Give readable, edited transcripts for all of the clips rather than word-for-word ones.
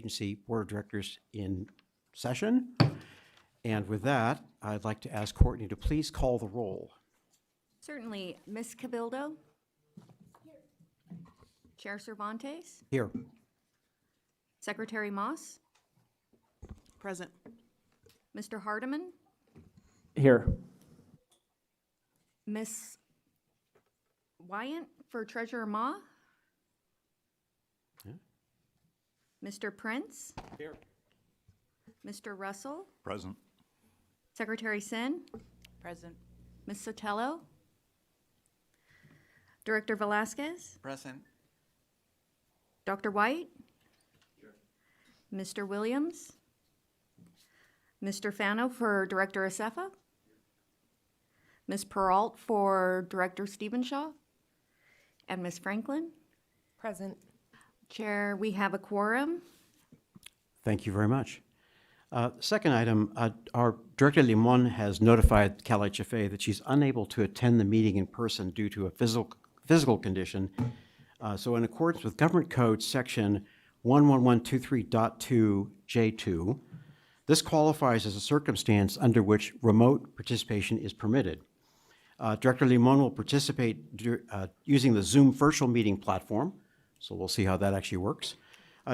Agency Board of Directors in session. And with that, I'd like to ask Courtney to please call the roll. Certainly. Ms. Cabildo? Chair Cervantes? Here. Secretary Moss? Present. Mr. Hardiman? Here. Ms. Wyant for Treasurer Ma? Yeah. Mr. Prince? Here. Mr. Russell? Present. Secretary Sin? Present. Ms. Sotelo? Director Velasquez? Present. Dr. White? Mr. Williams? Mr. Fano for Director CalHFA? Ms. Peralt for Director Stevenshaw? And Ms. Franklin? Present. Chair, we have a quorum. Thank you very much. Second item, our Director Limon has notified CalHFA that she's unable to attend the meeting in person due to a physical condition. So in accordance with Government Code Section 11123.2J2, this qualifies as a circumstance under which remote participation is permitted. Director Limon will participate using the Zoom virtual meeting platform, so we'll see how that actually works.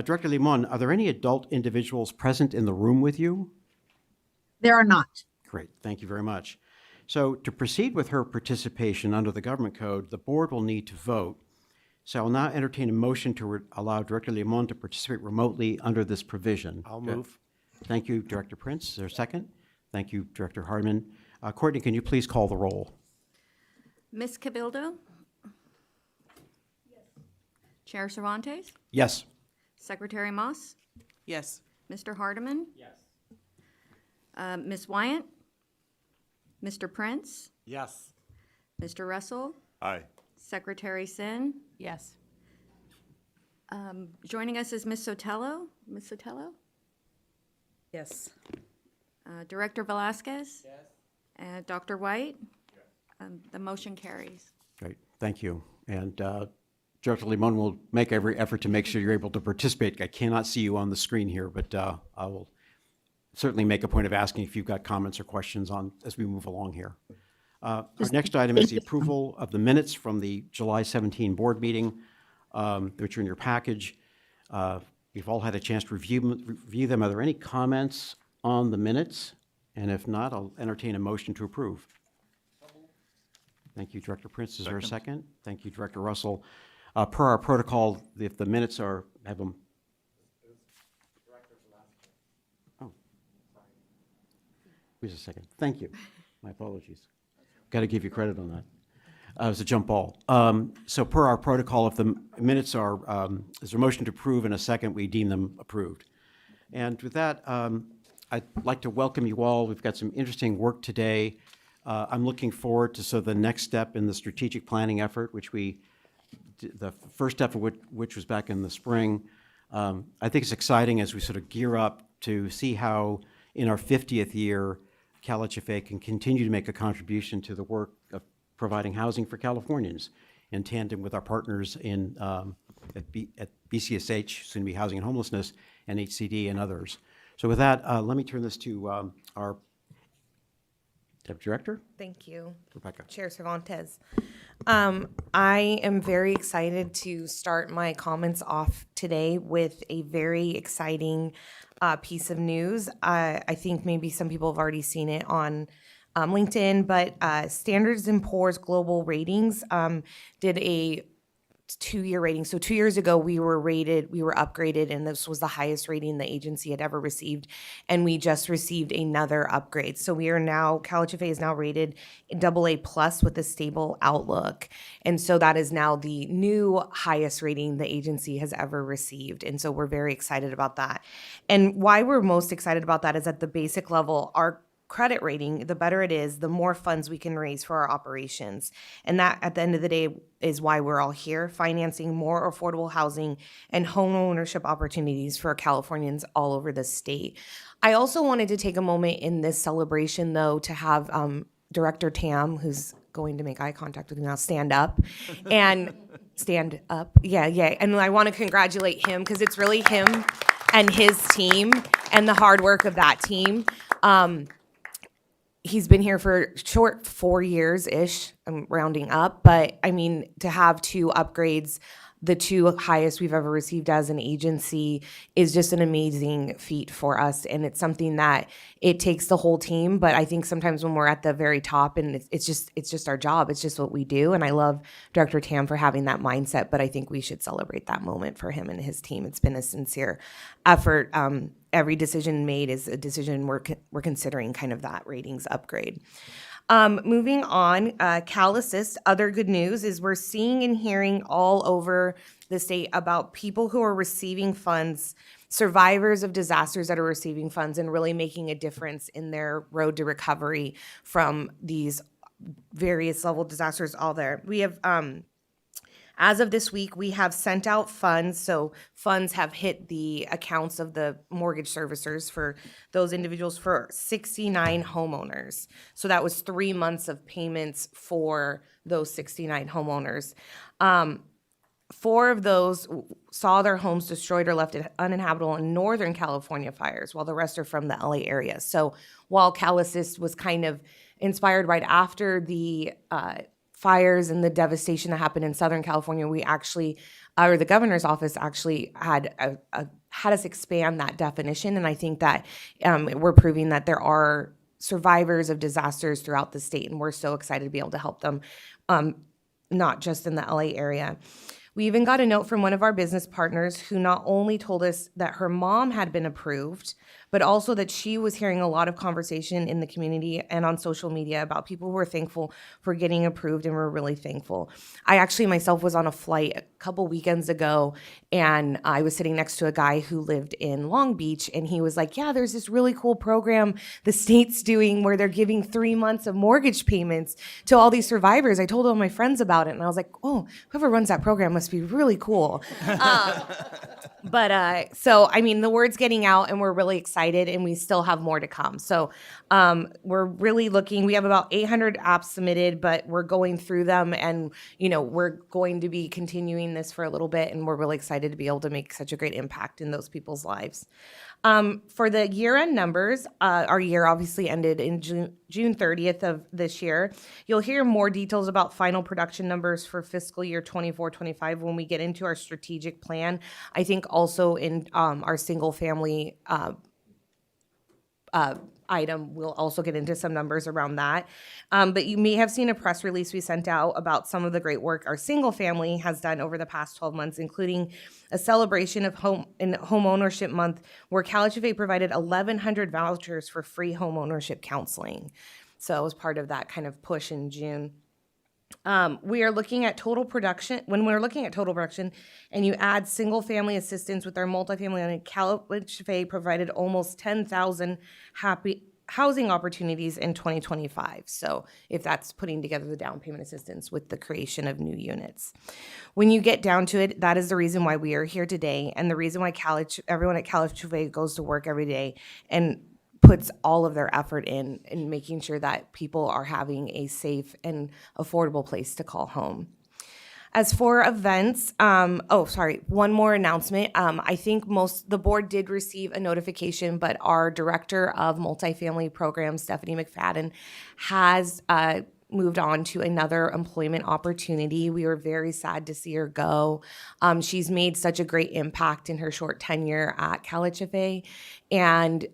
Director Limon, are there any adult individuals present in the room with you? There are not. Great, thank you very much. So to proceed with her participation under the Government Code, the board will need to vote. So I will now entertain a motion to allow Director Limon to participate remotely under this provision. I'll move. Thank you, Director Prince. Is there a second? Thank you, Director Hardman. Courtney, can you please call the roll? Ms. Cabildo? Yes. Chair Cervantes? Yes. Secretary Moss? Yes. Mr. Hardiman? Yes. Ms. Wyant? Mr. Prince? Yes. Mr. Russell? Aye. Secretary Sin? Yes. Joining us is Ms. Sotelo. Ms. Sotelo? Yes. Director Velasquez? Yes. And Dr. White? Yes. The motion carries. Great, thank you. And Director Limon will make every effort to make sure you're able to participate. I cannot see you on the screen here, but I will certainly make a point of asking if you've got comments or questions on as we move along here. Our next item is the approval of the minutes from the July 17 board meeting, which are in your package. You've all had a chance to review them. Are there any comments on the minutes? And if not, I'll entertain a motion to approve. Thank you, Director Prince. Is there a second? Thank you, Director Russell. Per our protocol, if the minutes have them. Oh. Wait a second. Thank you. My apologies. Got to give you credit on that. It was a jump ball. So per our protocol, if the minutes are, is there a motion to approve in a second, we deem them approved. And with that, I'd like to welcome you all. We've got some interesting work today. I'm looking forward to the next step in the strategic planning effort, which the first step of which was back in the spring. I think it's exciting as we sort of gear up to see how in our 50th year, CalHFA can continue to make a contribution to the work of providing housing for Californians in tandem with our partners at BCSH, soon to be Housing and Homelessness, and HCD and others. So with that, let me turn this to our Deputy Director. Thank you, Rebecca. Chair Cervantes. I am very excited to start my comments off today with a very exciting piece of news. I think maybe some people have already seen it on LinkedIn, but Standards & Poor's Global Ratings did a 2-year rating. So 2 years ago, we were upgraded, and this was the highest rating the agency had ever received. And we just received another upgrade. So CalHFA is now rated AA+ with a stable outlook. And so that is now the new highest rating the agency has ever received. And so we're very excited about that. And why we're most excited about that is at the basic level, our credit rating, the better it is, the more funds we can raise for our operations. And that, at the end of the day, is why we're all here, financing more affordable housing and home ownership opportunities for Californians all over the state. I also wanted to take a moment in this celebration, though, to have Director Tam, who's going to make eye contact with me now, stand up. And stand up. Yeah. And I want to congratulate him because it's really him and his team and the hard work of that team. He's been here for short 4 years-ish, I'm rounding up, but I mean, to have 2 upgrades, the 2 highest we've ever received as an agency, is just an amazing feat for us. And it's something that it takes the whole team, but I think sometimes when we're at the very top and it's just our job, it's just what we do. And I love Director Tam for having that mindset, but I think we should celebrate that moment for him and his team. It's been a sincere effort. Every decision made is a decision we're considering kind of that ratings upgrade. Moving on, CalAssist, other good news is we're seeing and hearing all over the state about people who are receiving funds, survivors of disasters that are receiving funds and really making a difference in their road to recovery from these various level disasters all there. We have, as of this week, we have sent out funds. So funds have hit the accounts of the mortgage servicers for those individuals for 69 homeowners. So that was 3 months of payments for those 69 homeowners. 4 of those saw their homes destroyed or left uninhabitable in Northern California fires, while the rest are from the LA area. So while CalAssist was kind of inspired right after the fires and the devastation that happened in Southern California, we actually, or the governor's office actually had had us expand that definition. And I think that we're proving that there are survivors of disasters throughout the state, and we're so excited to be able to help them, not just in the LA area. We even got a note from one of our business partners who not only told us that her mom had been approved, but also that she was hearing a lot of conversation in the community and on social media about people who were thankful for getting approved, and we're really thankful. I actually myself was on a flight a couple weekends ago, and I was sitting next to a guy who lived in Long Beach, and he was like, yeah, there's this really cool program the state's doing where they're giving 3 months of mortgage payments to all these survivors. I told all my friends about it, and I was like, oh, whoever runs that program must be really cool. So, I mean, the word's getting out, and we're really excited, and we still have more to come. So we're really looking, we have about 800 apps submitted, but we're going through them, and, you know, we're going to be continuing this for a little bit, and we're really excited to be able to make such a great impact in those people's lives. For the year-end numbers, our year obviously ended in June 30th of this year. You'll hear more details about final production numbers for fiscal year 24-25 when we get into our strategic plan. I think also in our single-family item, we'll also get into some numbers around that. But you may have seen a press release we sent out about some of the great work our single family has done over the past 12 months, including a celebration of home ownership month where CalHFA provided 1,100 vouchers for free home ownership counseling. So it was part of that kind of push in June. We are looking at total production. When we're looking at total production and you add single family assistance with our multifamily, and CalHFA provided almost 10,000 happy housing opportunities in 2025. So if that's putting together the down payment assistance with the creation of new units. When you get down to it, that is the reason why we are here today, and the reason why everyone at CalHFA goes to work every day and puts all of their effort in making sure that people are having a safe and affordable place to call home. As for events, one more announcement. I think the board did receive a notification, but our director of multifamily programs, Stephanie McFadden, has moved on to another employment opportunity. We were very sad to see her go. She's made such a great impact in her short tenure at CalHFA, and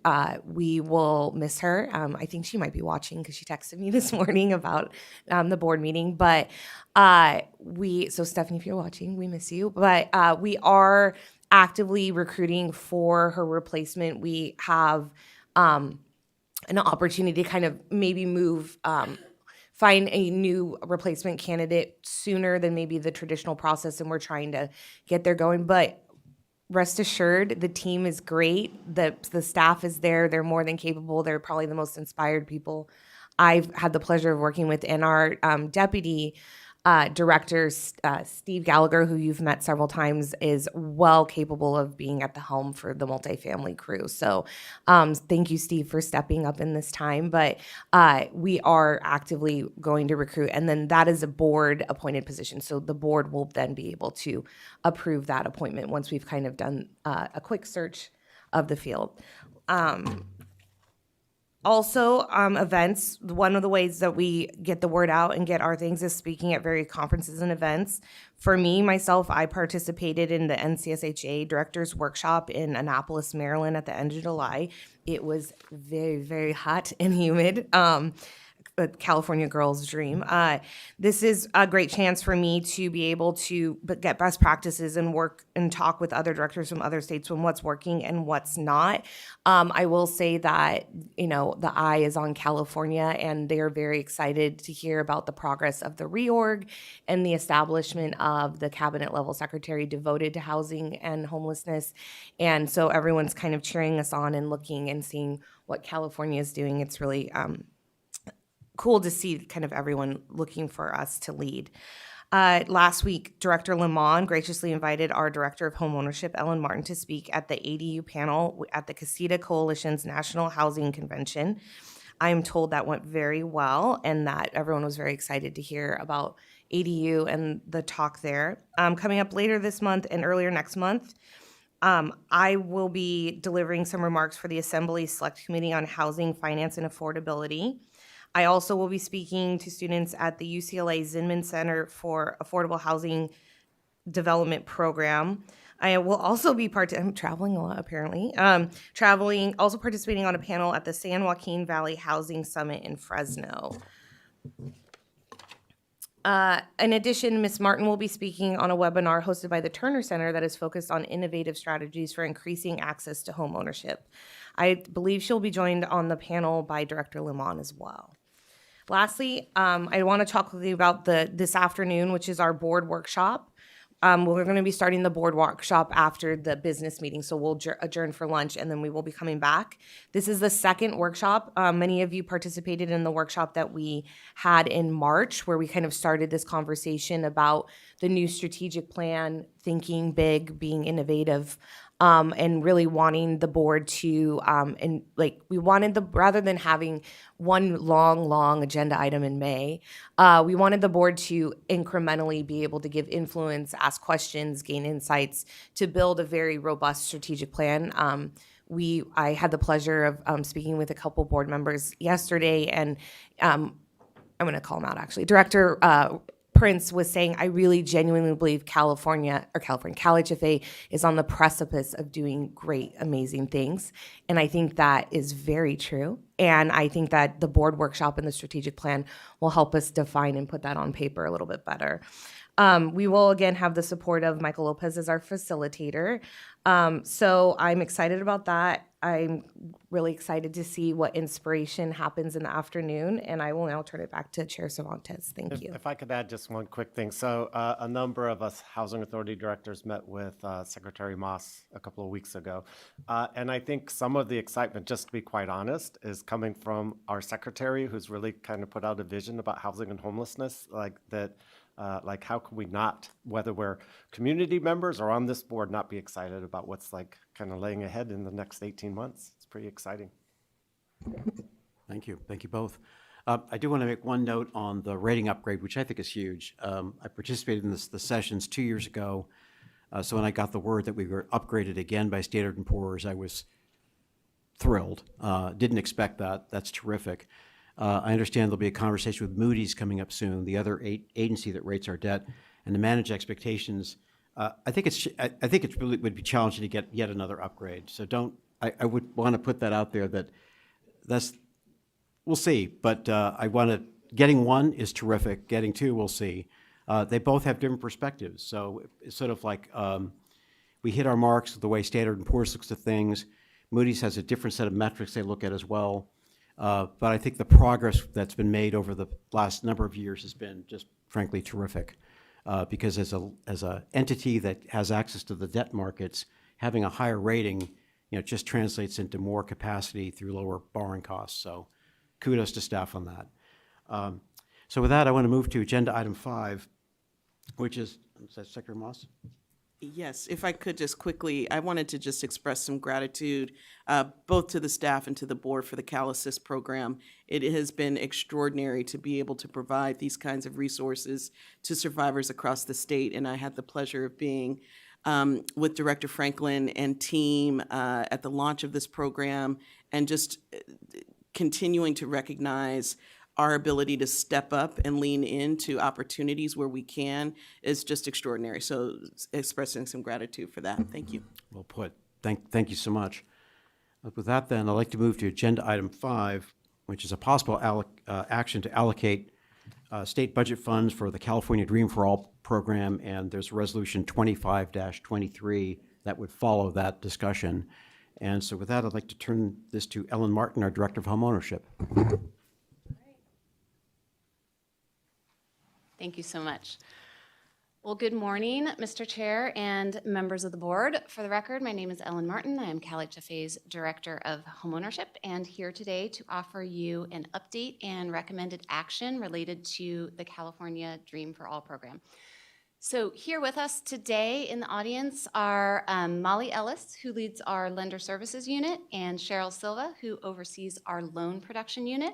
we will miss her. I think she might be watching because she texted me this morning about the board meeting. But so Stephanie, if you're watching, we miss you. But we are actively recruiting for her replacement. We have an opportunity to kind of maybe find a new replacement candidate sooner than maybe the traditional process, and we're trying to get there going. But rest assured, the team is great. The staff is there. They're more than capable. They're probably the most inspired people I've had the pleasure of working with. And our deputy director, Steve Gallagher, who you've met several times, is well capable of being at the helm for the multifamily crew. So thank you, Steve, for stepping up in this time. But we are actively going to recruit, and then that is a board-appointed position. So the board will then be able to approve that appointment once we've kind of done a quick search of the field. Also, events, one of the ways that we get the word out and get our things is speaking at various conferences and events. For me, myself, I participated in the NCSHA Directors Workshop in Annapolis, Maryland at the end of July. It was very, very hot and humid. A California girl's dream. This is a great chance for me to be able to get best practices and work and talk with other directors from other states on what's working and what's not. I will say that, the eye is on California, and they're very excited to hear about the progress of the reorg and the establishment of the cabinet level secretary devoted to housing and homelessness. And so everyone's kind of cheering us on and looking and seeing what California is doing. It's really cool to see kind of everyone looking for us to lead. Last week, Director Lamont graciously invited our Director of Homeownership, Ellen Martin, to speak at the ADU panel at the Casita Coalition's National Housing Convention. I am told that went very well and that everyone was very excited to hear about ADU and the talk there. Coming up later this month and earlier next month, I will be delivering some remarks for the Assembly Select Committee on Housing, Finance, and Affordability. I also will be speaking to students at the UCLA Zinman Center for Affordable Housing Development Program. I will also be I'm traveling a lot apparently. Also participating on a panel at the San Joaquin Valley Housing Summit in Fresno. In addition, Ms. Martin will be speaking on a webinar hosted by the Turner Center that is focused on innovative strategies for increasing access to home ownership. I believe she'll be joined on the panel by Director Lamont as well. Lastly, I want to talk with you about this afternoon, which is our board workshop. We're going to be starting the board workshop after the business meeting, so we'll adjourn for lunch, and then we will be coming back. This is the second workshop. Many of you participated in the workshop that we had in March, where we kind of started this conversation about the new strategic plan, thinking big, being innovative, and really wanting the board to, rather than having one long agenda item in May, we wanted the board to incrementally be able to give influence, ask questions, gain insights, to build a very robust strategic plan. I had the pleasure of speaking with a couple board members yesterday, and I'm going to call them out actually. Director Prince was saying, I really genuinely believe CalHFA is on the precipice of doing great, amazing things. And I think that is very true. And I think that the board workshop and the strategic plan will help us define and put that on paper a little bit better. We will again have the support of Michael Lopez as our facilitator. So I'm excited about that. I'm really excited to see what inspiration happens in the afternoon, and I will now turn it back to Chair Cervantes. Thank you. If I could add just one quick thing. So a number of us Housing Authority directors met with Secretary Moss a couple of weeks ago. And I think some of the excitement, just to be quite honest, is coming from our secretary, who's really kind of put out a vision about housing and homelessness, like how can we not, whether we're community members or on this board, not be excited about what's like kind of laying ahead in the next 18 months. It's pretty exciting. Thank you. Thank you both. I do want to make one note on the rating upgrade, which I think is huge. I participated in the sessions 2 years ago. So when I got the word that we were upgraded again by Standard & Poor's, I was thrilled. Didn't expect that. That's terrific. I understand there'll be a conversation with Moody's coming up soon, the other agency that rates our debt, and to manage expectations. I think it really would be challenging to get yet another upgrade. So I would want to put that out there we'll see. But getting one is terrific. Getting two, we'll see. They both have different perspectives. So it's sort of like we hit our marks the way Standard & Poor's looks at things. Moody's has a different set of metrics they look at as well. But I think the progress that's been made over the last number of years has been just frankly terrific. Because as a entity that has access to the debt markets, having a higher rating, just translates into more capacity through lower borrowing costs. So kudos to staff on that. So with that, I want to move to agenda item 5, which is that Secretary Moss? Yes, if I could just quickly, I wanted to just express some gratitude both to the staff and to the board for the CalAssist program. It has been extraordinary to be able to provide these kinds of resources to survivors across the state, and I had the pleasure of being with Director Franklin and team at the launch of this program, and just continuing to recognize our ability to step up and lean into opportunities where we can is just extraordinary. So expressing some gratitude for that. Thank you. Well put. Thank you so much. With that, then, I'd like to move to agenda item 5, which is a possible action to allocate state budget funds for the California Dream for All program, and there's resolution 25-23 that would follow that discussion. And so with that, I'd like to turn this to Ellen Martin, our Director of Homeownership. Thank you so much. Well, good morning, Mr. Chair and members of the board. For the record, my name is Ellen Martin. I am CalHFA's Director of Homeownership, and here today to offer you an update and recommended action related to the California Dream for All program. So here with us today in the audience are Molly Ellis, who leads our Lender Services Unit, and Cheryl Silva, who oversees our Loan Production Unit.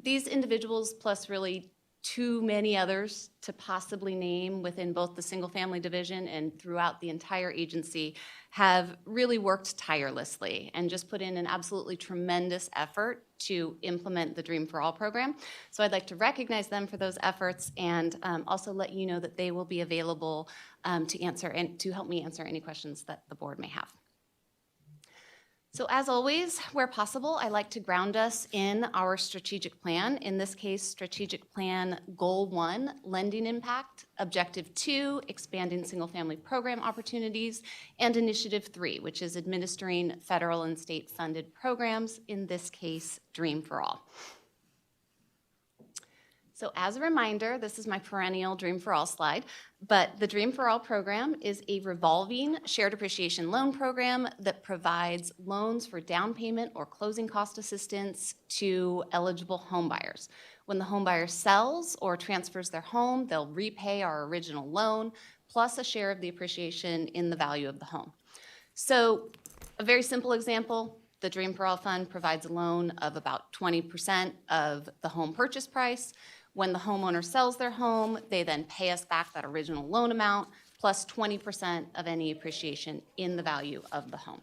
These individuals, plus really too many others to possibly name within both the single-family division and throughout the entire agency, have really worked tirelessly and just put in an absolutely tremendous effort to implement the Dream for All program. So I'd like to recognize them for those efforts, and also let you know that they will be available to answer and to help me answer any questions that the board may have. So as always, where possible, I like to ground us in our strategic plan. In this case, strategic plan goal 1, lending impact, objective 2, expanding single-family program opportunities, and initiative 3, which is administering federal and state-funded programs, in this case, Dream for All. So as a reminder, this is my perennial Dream for All slide, but the Dream for All program is a revolving shared appreciation loan program that provides loans for down payment or closing cost assistance to eligible home buyers. When the home buyer sells or transfers their home, they'll repay our original loan plus a share of the appreciation in the value of the home. So a very simple example, the Dream for All Fund provides a loan of about 20% of the home purchase price. When the homeowner sells their home, they then pay us back that original loan amount plus 20% of any appreciation in the value of the home.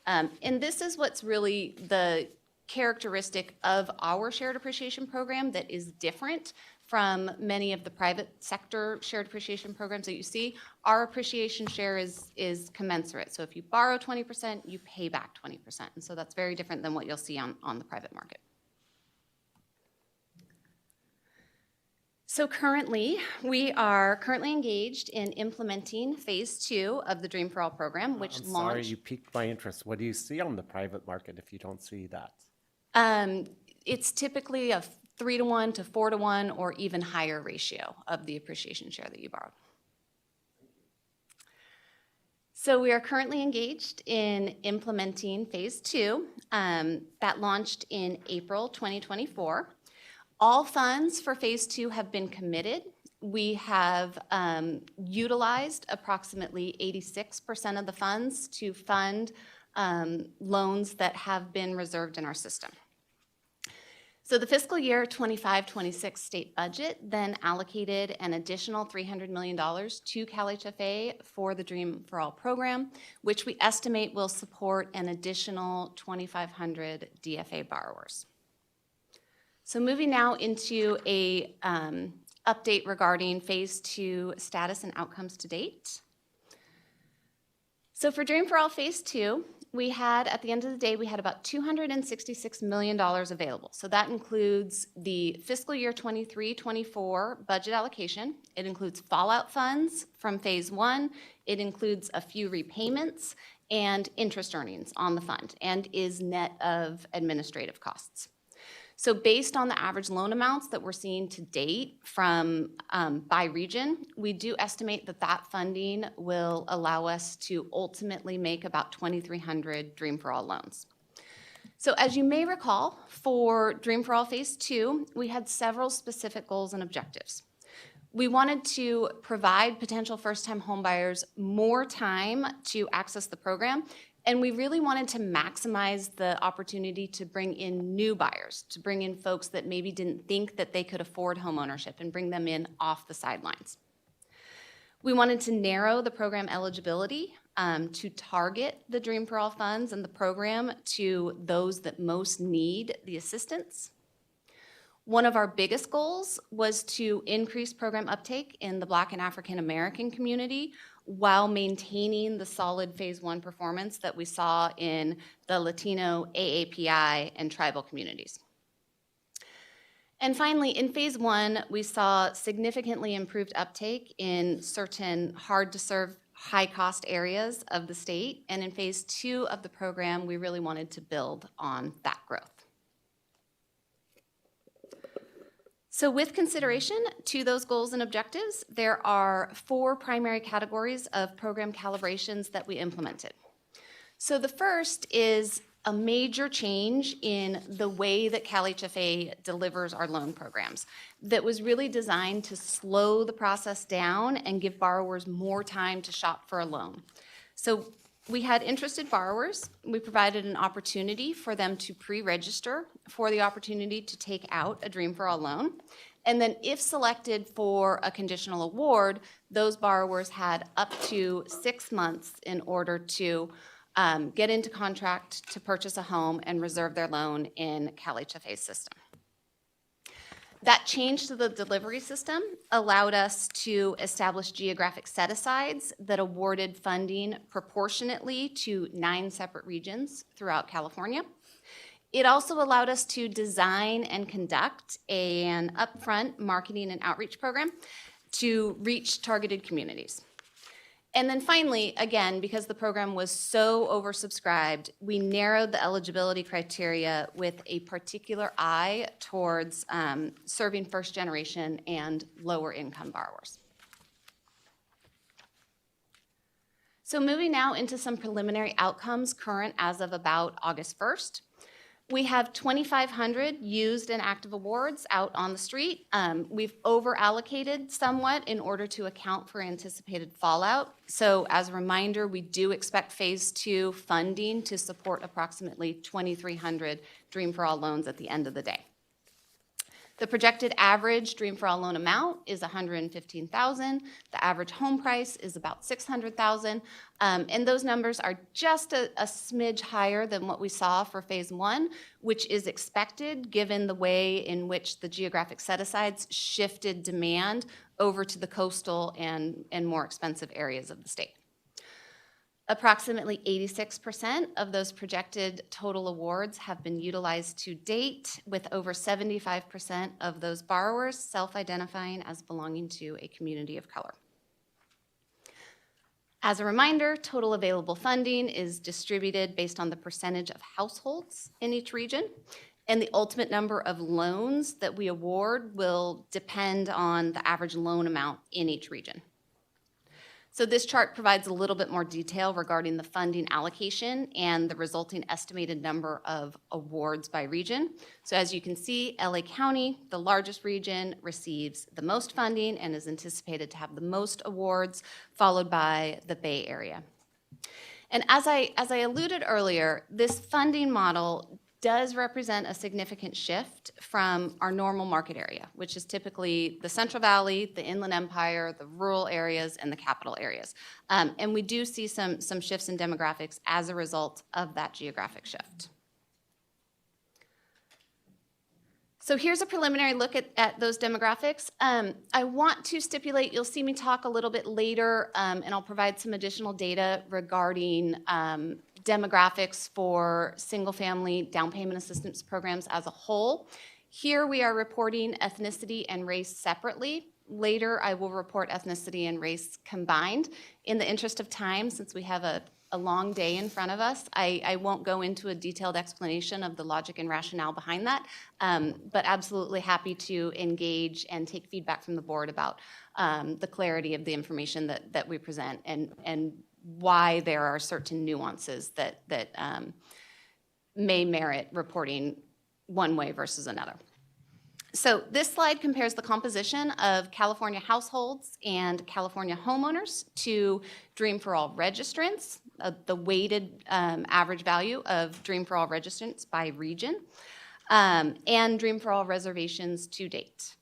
And this is what's really the characteristic of our shared appreciation program that is different from many of the private sector shared appreciation programs that you see. Our appreciation share is commensurate. So if you borrow 20%, you pay back 20%. And so that's very different than what you'll see on the private market. So currently, we are currently engaged in implementing phase 2 of the Dream for All program, which I'm launched. sorry, you piqued my interest. What do you see on the private market if you don't see that? It's typically a 3-to-1 to 4-to-1 or even higher ratio of the appreciation share that you borrowed. So we are currently engaged in implementing phase 2 that launched in April 2024. All funds for phase 2 have been committed. We have utilized approximately 86% of the funds to fund loans that have been reserved in our system. So the fiscal year 25-26 state budget then allocated an additional $300 million to CalHFA for the Dream for All program, which we estimate will support an additional 2,500 DFA borrowers. So moving now into a update regarding phase 2 status and outcomes to date. So for Dream for All phase 2, we had, at the end of the day, we had about $266 million available. So that includes the fiscal year 23-24 budget allocation. It includes fallout funds from phase 1. It includes a few repayments and interest earnings on the fund, and is net of administrative costs. So based on the average loan amounts that we're seeing to date from by region, we do estimate that that funding will allow us to ultimately make about 2,300 Dream for All loans. So as you may recall, for Dream for All phase 2, we had several specific goals and objectives. We wanted to provide potential first-time homebuyers more time to access the program, and we really wanted to maximize the opportunity to bring in new buyers, to bring in folks that maybe didn't think that they could afford homeownership and bring them in off the sidelines. We wanted to narrow the program eligibility to target the Dream for All funds and the program to those that most need the assistance. One of our biggest goals was to increase program uptake in the Black and African American community while maintaining the solid Phase 1 performance that we saw in the Latino, AAPI, and tribal communities. And finally, in Phase 1, we saw significantly improved uptake in certain hard-to-serve, high-cost areas of the state. And in Phase 2 of the program, we really wanted to build on that growth. So with consideration to those goals and objectives, there are 4 primary categories of program calibrations that we implemented. So the first is a major change in the way that CalHFA delivers our loan programs that was really designed to slow the process down and give borrowers more time to shop for a loan. So we had interested borrowers. We provided an opportunity for them to pre-register for the opportunity to take out a Dream for All loan. And then if selected for a conditional award, those borrowers had up to 6 months in order to get into contract to purchase a home and reserve their loan in CalHFA's system. That change to the delivery system allowed us to establish geographic set-asides that awarded funding proportionately to 9 separate regions throughout California. It also allowed us to design and conduct an upfront marketing and outreach program to reach targeted communities. And then finally, again, because the program was so oversubscribed, we narrowed the eligibility criteria with a particular eye towards serving first-generation and lower-income borrowers. So moving now into some preliminary outcomes current as of about August 1st. We have 2,500 used and active awards out on the street. We've over-allocated somewhat in order to account for anticipated fallout. So as a reminder, we do expect Phase 2 funding to support approximately 2,300 Dream for All loans at the end of the day. The projected average Dream for All loan amount is $115,000. The average home price is about $600,000. And those numbers are just a smidge higher than what we saw for Phase 1, which is expected given the way in which the geographic set-asides shifted demand over to the coastal and more expensive areas of the state. Approximately 86% of those projected total awards have been utilized to date, with over 75% of those borrowers self-identifying as belonging to a community of color. As a reminder, total available funding is distributed based on the percentage of households in each region, and the ultimate number of loans that we award will depend on the average loan amount in each region. So this chart provides a little bit more detail regarding the funding allocation and the resulting estimated number of awards by region. So as you can see, LA County, the largest region, receives the most funding and is anticipated to have the most awards, followed by the Bay Area. And as I alluded earlier, this funding model does represent a significant shift from our normal market area, which is typically the Central Valley, the Inland Empire, the rural areas, and the capital areas. And we do see some shifts in demographics as a result of that geographic shift. So here's a preliminary look at those demographics. I want to stipulate, you'll see me talk a little bit later, and I'll provide some additional data regarding demographics for single-family down payment assistance programs as a whole. Here we are reporting ethnicity and race separately. Later, I will report ethnicity and race combined. In the interest of time, since we have a long day in front of us, I won't go into a detailed explanation of the logic and rationale behind that, but absolutely happy to engage and take feedback from the board about the clarity of the information that we present and why there are certain nuances that may merit reporting one way versus another. So this slide compares the composition of California households and California homeowners to Dream for All registrants, the weighted average value of Dream for All registrants by region, and Dream for All reservations to date.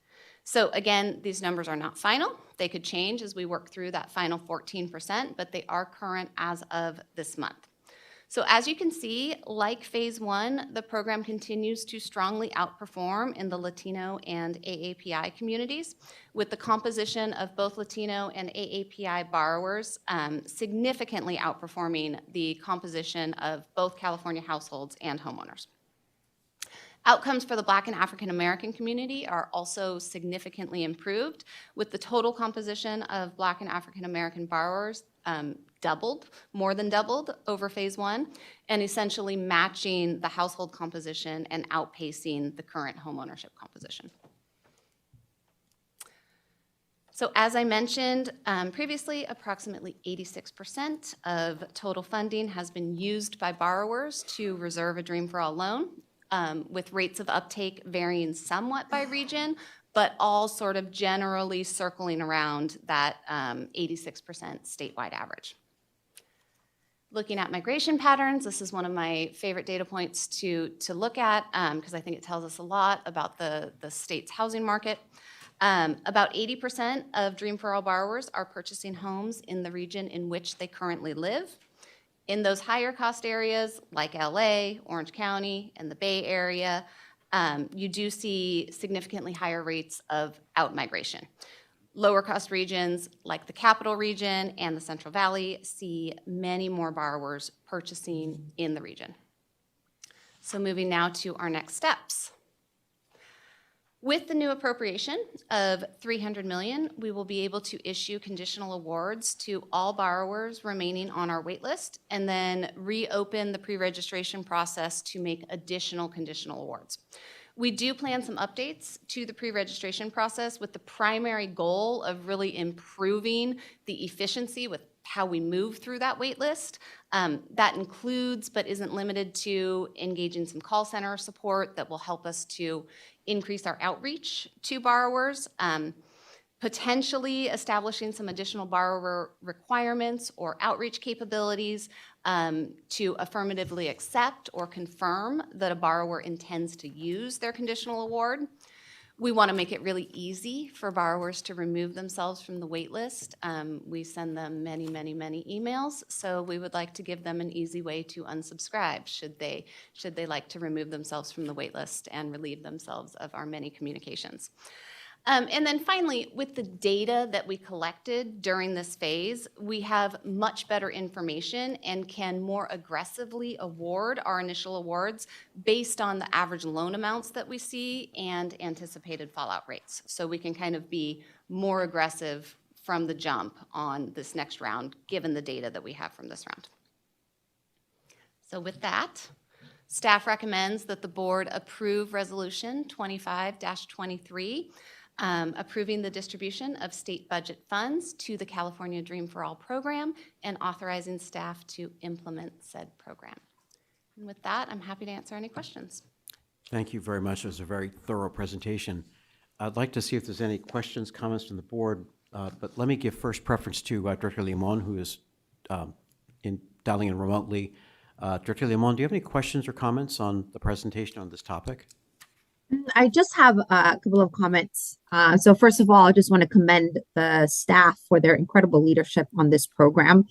So again, these numbers are not final. They could change as we work through that final 14%, but they are current as of this month. So as you can see, like Phase 1, the program continues to strongly outperform in the Latino and AAPI communities, with the composition of both Latino and AAPI borrowers significantly outperforming the composition of both California households and homeowners. Outcomes for the Black and African American community are also significantly improved, with the total composition of Black and African American borrowers more than doubled over Phase 1, and essentially matching the household composition and outpacing the current homeownership composition. So as I mentioned previously, approximately 86% of total funding has been used by borrowers to reserve a Dream for All loan, with rates of uptake varying somewhat by region, but all sort of generally circling around that 86% statewide average. Looking at migration patterns, this is one of my favorite data points to look at because I think it tells us a lot about the state's housing market. About 80% of Dream for All borrowers are purchasing homes in the region in which they currently live. In those higher cost areas like LA, Orange County, and the Bay Area, you do see significantly higher rates of out-migration. Lower cost regions like the Capital Region and the Central Valley see many more borrowers purchasing in the region. So moving now to our next steps. With the new appropriation of $300 million, we will be able to issue conditional awards to all borrowers remaining on our wait list and then reopen the pre-registration process to make additional conditional awards. We do plan some updates to the pre-registration process with the primary goal of really improving the efficiency with how we move through that wait list. That includes, but isn't limited to, engaging some call center support that will help us to increase our outreach to borrowers, potentially establishing some additional borrower requirements or outreach capabilities to affirmatively accept or confirm that a borrower intends to use their conditional award. We want to make it really easy for borrowers to remove themselves from the wait list. We send them many, many, many emails, so we would like to give them an easy way to unsubscribe should they like to remove themselves from the wait list and relieve themselves of our many communications. And then finally, with the data that we collected during this phase, we have much better information and can more aggressively award our initial awards based on the average loan amounts that we see and anticipated fallout rates. So we can kind of be more aggressive from the jump on this next round, given the data that we have from this round. So with that, staff recommends that the board approve Resolution 25-23, approving the distribution of state budget funds to the California Dream for All program and authorizing staff to implement said program. And with that, I'm happy to answer any questions. Thank you very much. It was a very thorough presentation. I'd like to see if there's any questions, comments from the board, but let me give first preference to Director Limon, who is dialing in remotely. Director Limon, do you have any questions or comments on the presentation on this topic? I just have a couple of comments. So first of all, I just want to commend the staff for their incredible leadership on this program.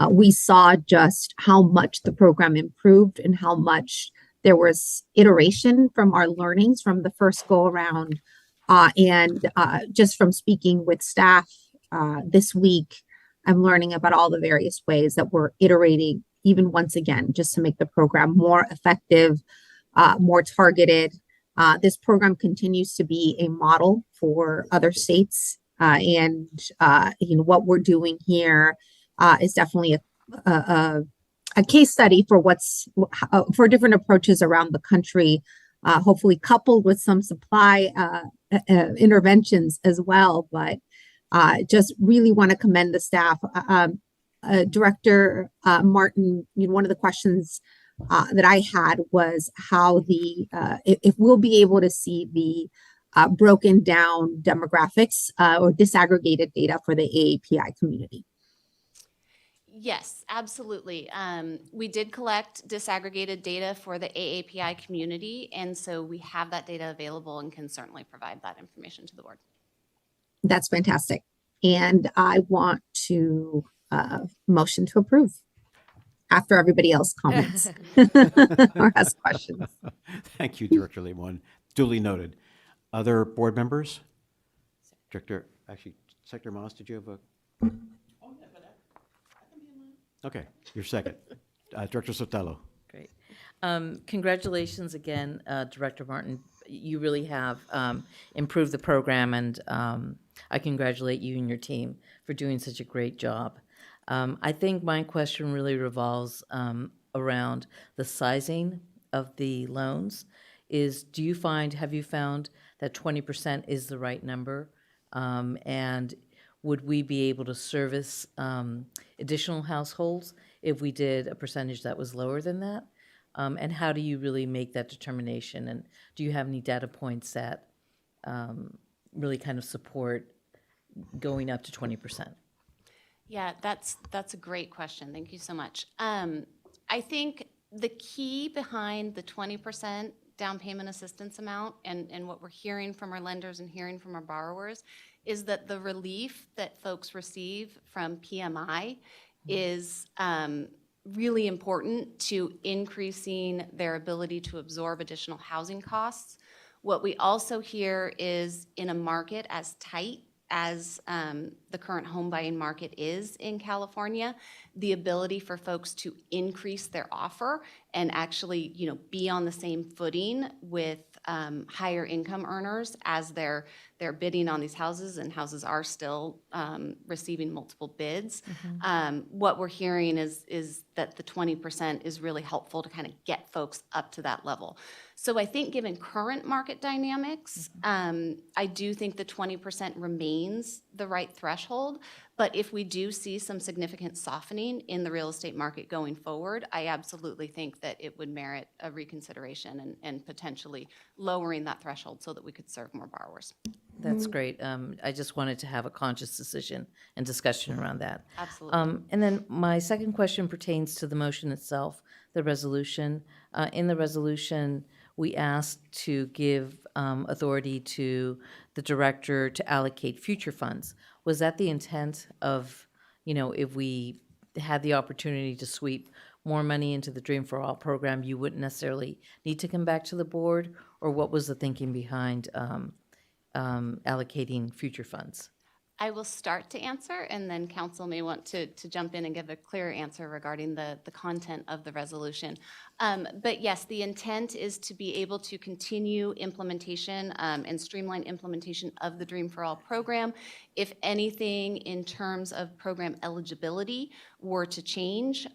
We saw just how much the program improved and how much there was iteration from our learnings from the first go around. And just from speaking with staff this week, I'm learning about all the various ways that we're iterating even once again, just to make the program more effective, more targeted. This program continues to be a model for other states, and what we're doing here is definitely a case study for for different approaches around the country, hopefully coupled with some supply interventions as well. But just really want to commend the staff. Director Martin, one of the questions that I had was how if we'll be able to see the broken down demographics or disaggregated data for the AAPI community. Yes, absolutely. We did collect disaggregated data for the AAPI community, and so we have that data available and can certainly provide that information to the board. That's fantastic. And I want to motion to approve after everybody else comments or has questions. Thank you, Director Limon. Duly noted. Other board members? Secretary Moss, did you have a? Okay, you're second. Director Sotelo. Great. Congratulations again, Director Martin. You really have improved the program, and I congratulate you and your team for doing such a great job. I think my question really revolves around the sizing of the loans. Have you found that 20% is the right number? And would we be able to service additional households if we did a percentage that was lower than that? And how do you really make that determination? And do you have any data points that really kind of support going up to 20%? Yeah, that's a great question. Thank you so much. I think the key behind the 20% down payment assistance amount and what we're hearing from our lenders and hearing from our borrowers is that the relief that folks receive from PMI is really important to increasing their ability to absorb additional housing costs. What we also hear is in a market as tight as the current home buying market is in California, the ability for folks to increase their offer and actually, be on the same footing with higher income earners as they're bidding on these houses, and houses are still receiving multiple bids. What we're hearing is that the 20% is really helpful to kind of get folks up to that level. So I think given current market dynamics, I do think the 20% remains the right threshold. But if we do see some significant softening in the real estate market going forward, I absolutely think that it would merit a reconsideration and potentially lowering that threshold so that we could serve more borrowers. That's great. I just wanted to have a conscious decision and discussion around that. Absolutely. And then my second question pertains to the motion itself, the resolution. In the resolution, we asked to give authority to the director to allocate future funds. Was that the intent of, if we had the opportunity to sweep more money into the Dream for All program, you wouldn't necessarily need to come back to the board? Or what was the thinking behind allocating future funds? I will start to answer, and then council may want to jump in and give a clear answer regarding the content of the resolution. But yes, the intent is to be able to continue implementation and streamline implementation of the Dream for All program. If anything in terms of program eligibility were to change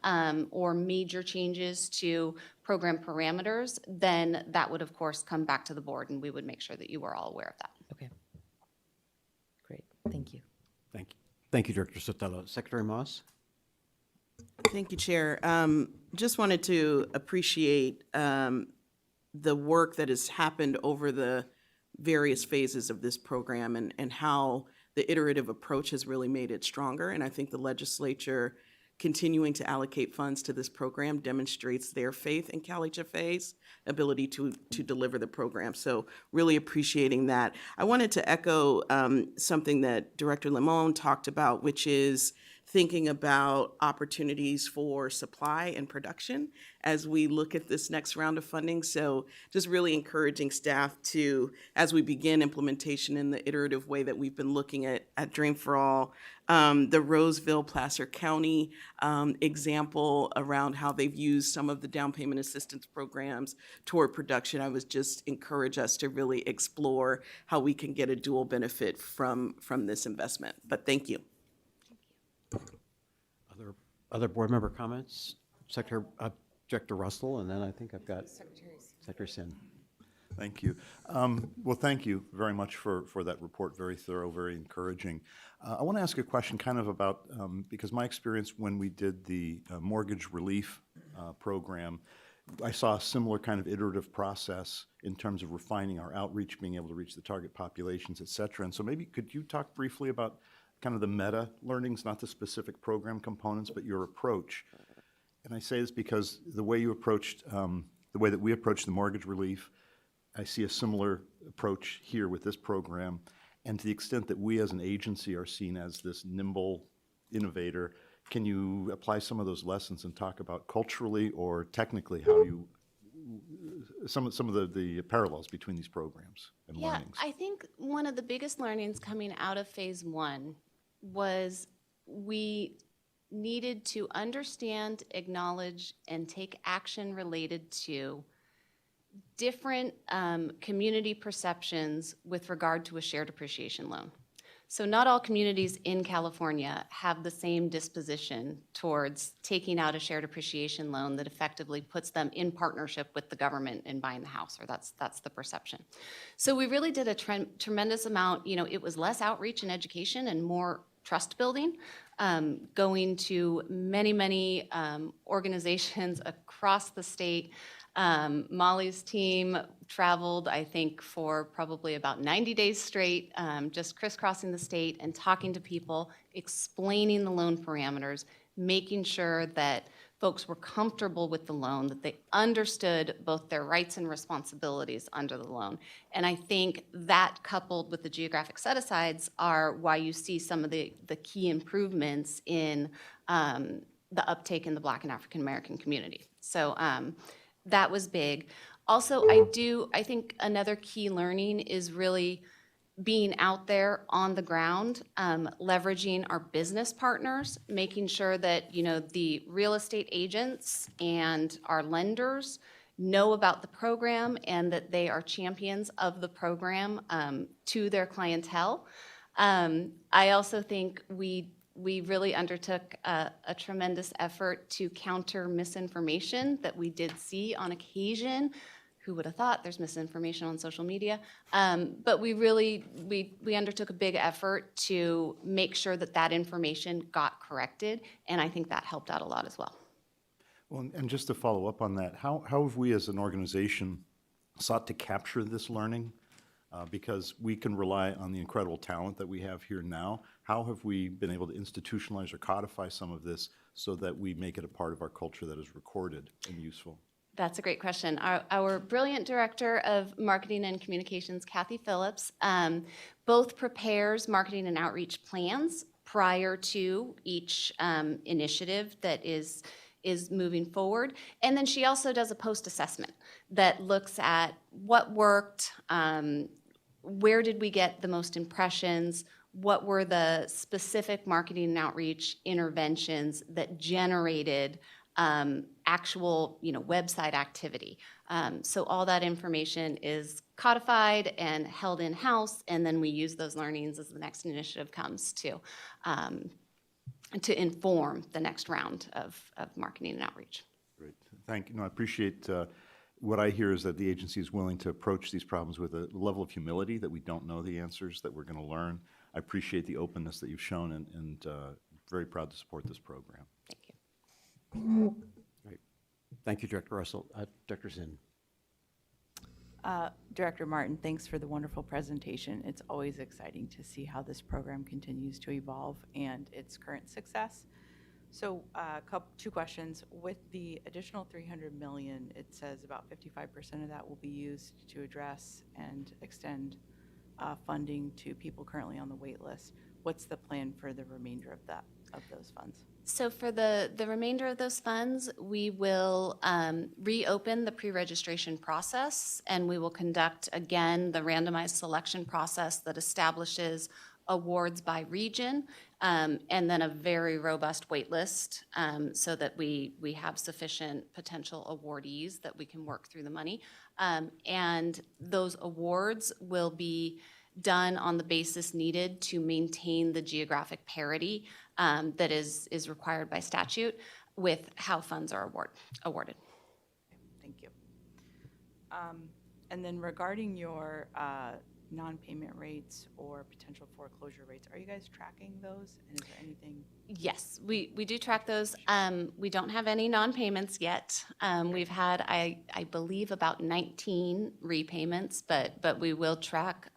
or major changes to program parameters, then that would of course come back to the board, and we would make sure that you were all aware of that. Okay. Great. Thank you. Thank you. Thank you, Director Sotelo. Secretary Moss? Thank you, Chair. Just wanted to appreciate the work that has happened over the various phases of this program and how the iterative approach has really made it stronger. And I think the legislature continuing to allocate funds to this program demonstrates their faith in CalHFA's ability to deliver the program. So really appreciating that. I wanted to echo something that Director Limon talked about, which is thinking about opportunities for supply and production as we look at this next round of funding. So just really encouraging staff to, as we begin implementation in the iterative way that we've been looking at Dream for All, the Roseville, Placer County example around how they've used some of the down payment assistance programs toward production, I was just encourage us to really explore how we can get a dual benefit from this investment. But thank you. Other board member comments? Director Russell, and then I think I've got Secretary Sin. Thank you. Well, thank you very much for that report. Very thorough, very encouraging. I want to ask a question kind of about, because my experience when we did the mortgage relief program, I saw a similar kind of iterative process in terms of refining our outreach, being able to reach the target populations, et cetera. And so maybe could you talk briefly about kind of the meta learnings, not the specific program components, but your approach? And I say this because the way you approached, the way that we approached the mortgage relief, I see a similar approach here with this program. And to the extent that we as an agency are seen as this nimble innovator, can you apply some of those lessons and talk about culturally or technically how you, some of the parallels between these programs and Yeah, learnings? I think one of the biggest learnings coming out of phase one was we needed to understand, acknowledge, and take action related to different community perceptions with regard to a shared appreciation loan. So not all communities in California have the same disposition towards taking out a shared appreciation loan that effectively puts them in partnership with the government in buying the house, or that's the perception. So we really did a tremendous amount, it was less outreach and education and more trust building, going to many organizations across the state. Molly's team traveled, I think, for probably about 90 days straight, just crisscrossing the state and talking to people, explaining the loan parameters, making sure that folks were comfortable with the loan, that they understood both their rights and responsibilities under the loan. And I think that, coupled with the geographic set-asides, are why you see some of the key improvements in the uptake in the Black and African American community. So that was big. Also, I think another key learning is really being out there on the ground, leveraging our business partners, making sure that, the real estate agents and our lenders know about the program and that they are champions of the program to their clientele. I also think we really undertook a tremendous effort to counter misinformation that we did see on occasion. Who would have thought there's misinformation on social media? But we undertook a big effort to make sure that information got corrected, and I think that helped out a lot as well. Well, and just to follow up on that, how have we as an organization sought to capture this learning? Because we can rely on the incredible talent that we have here now. How have we been able to institutionalize or codify some of this so that we make it a part of our culture that is recorded and useful? That's a great question. Our brilliant director of marketing and communications, Kathy Phillips, both prepares marketing and outreach plans prior to each initiative that is moving forward. And then she also does a post-assessment that looks at what worked, where did we get the most impressions, what were the specific marketing and outreach interventions that generated actual, website activity. So all that information is codified and held in-house, and then we use those learnings as the next initiative comes to inform the next round of marketing and outreach. Great, thank you. No, I appreciate what I hear is that the agency is willing to approach these problems with a level of humility that we don't know the answers, that we're going to learn. I appreciate the openness that you've shown and very proud to support this program. Thank you. Great. Thank you, Director Russell. Director Zinn. Director Martin, thanks for the wonderful presentation. It's always exciting to see how this program continues to evolve and its current success. So two questions. With the additional $300 million, it says about 55% of that will be used to address and extend funding to people currently on the wait list. What's the plan for the remainder of those funds? So for the remainder of those funds, we will reopen the pre-registration process, and we will conduct, again, the randomized selection process that establishes awards by region, and then a very robust wait list so that we have sufficient potential awardees that we can work through the money. And those awards will be done on the basis needed to maintain the geographic parity that is required by statute with how funds are awarded. Thank you. And then regarding your non-payment rates or potential foreclosure rates, are you guys tracking those? And is there anything? Yes, we do track those. We don't have any non-payments yet. We've had, I believe, about 19 repayments, but we will track,